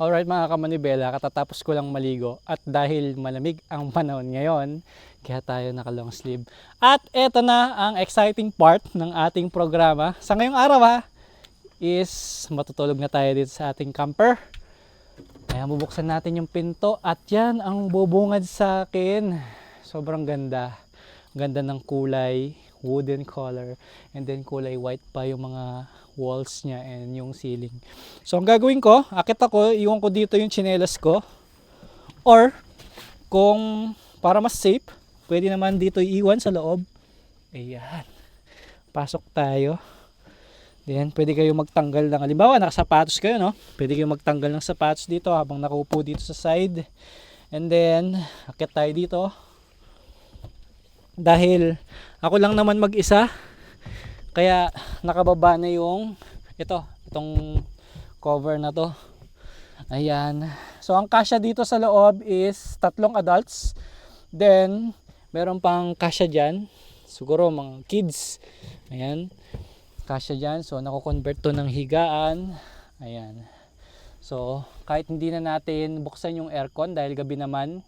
Alright mga kamanibela, katatapos ko lang maligo at dahil malamig ang panahon ngayon, kaya tayo naka long sleeve. At eto na ang exciting part ng ating programa. Sa ngayong araw is matutulog na tayo dito sa ating camper. Kaya bubuksan natin yung pinto at yan ang bubungad sa akin. Sobrang ganda. Ganda ng kulay, wooden color, and then kulay white pa yung mga walls niya and yung ceiling. So ang gagawin ko, akit ako, iwan ko dito yung tsinelas ko. Or kung para mas safe, pwede naman dito iwan sa loob. Ayan. Pasok tayo. Then pwede kayo magtanggal ng, halimbawa nakasapatos kayo, no? Pwede kayo magtanggal ng sapatos dito habang nakaupo dito sa side. And then akit tayo dito. Dahil ako lang naman mag-isa, kaya nakababa na yung itong cover na to. Ayan. So ang kasya dito sa loob is 3 adults. Then meron pang kasya dyan, siguro mga kids. Ayan. Kasya dyan. So nako-convert to ng higaan. Ayan. So kahit hindi na natin buksan yung aircon dahil gabi naman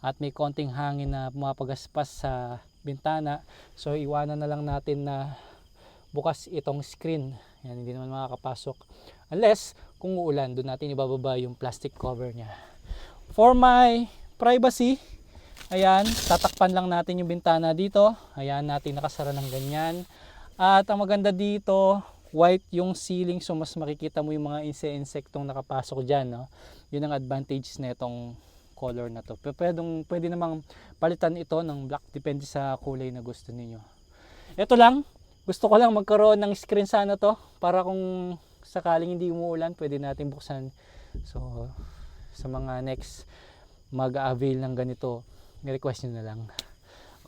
at may konting hangin na pumapagaspas sa bintana, so iwanan na lang natin na bukas itong screen. Yan, hindi naman makakapasok unless kung uulan, doon natin ibababa yung plastic cover nya. For my privacy, ayan, tatakpan lang natin yung bintana dito. Ayan, natin nakasara ng ganyan. At ang maganda dito, white yung ceiling, so mas makikita mo yung mga insektong nakapasok dyan, no? Yun ang advantage na itong color na to. Pwede namang palitan ito ng black, depende sa kulay na gusto niyo. Ito lang, gusto ko lang magkaroon ng screen sana to para kung sakaling hindi umuulan, pwede natin buksan. So sa mga next mag-avail ng ganito, i-request nyo na lang.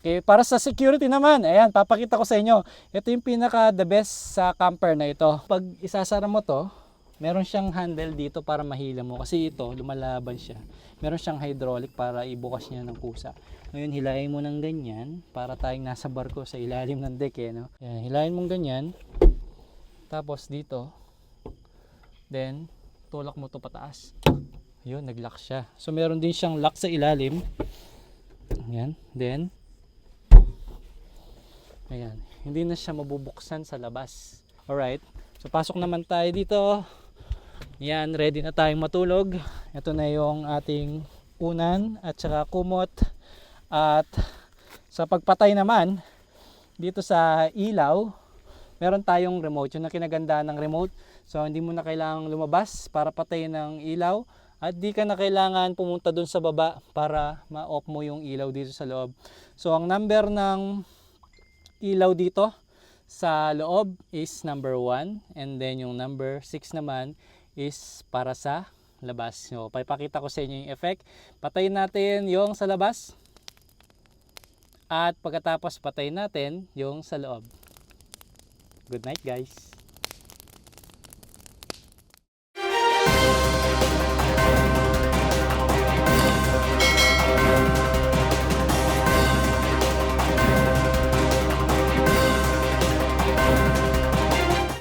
Okay, para sa security naman, ayan, papakita ko sa inyo. Ito yung pinaka the best sa camper na ito. Pag isasara mo to, meron siyang handle dito para mahila mo kasi ito lumalaban siya. Meron siyang hydraulic para ibukas niya ng kusa. Ngayon hilahin mo ng ganyan para tayong nasa barko sa ilalim ng deck, no? Yan, hilahin mo ganyan. Tapos dito, then tulak mo to pataas. Ayun, nag-lock siya. So meron din siyang lock sa ilalim. Ayan, then ayan, hindi na siya mabubuksan sa labas. Alright, so pasok naman tayo dito. Yan, ready na tayong matulog. Ito na yung ating unan at saka kumot. At sa pagpatay naman, dito sa ilaw, meron tayong remote. Yun ang kinagandaan ng remote. So hindi mo na kailangang lumabas para patayin ng ilaw. At di ka na kailangan pumunta dun sa baba para ma-off mo yung ilaw dito sa loob. So ang number ng ilaw dito sa loob is number 1. And then yung number 6 naman is para sa labas. So, papakita ko sa inyo yung effect. Patayin natin yung sa labas. At pagkatapos patayin natin yung sa loob. Good night, guys.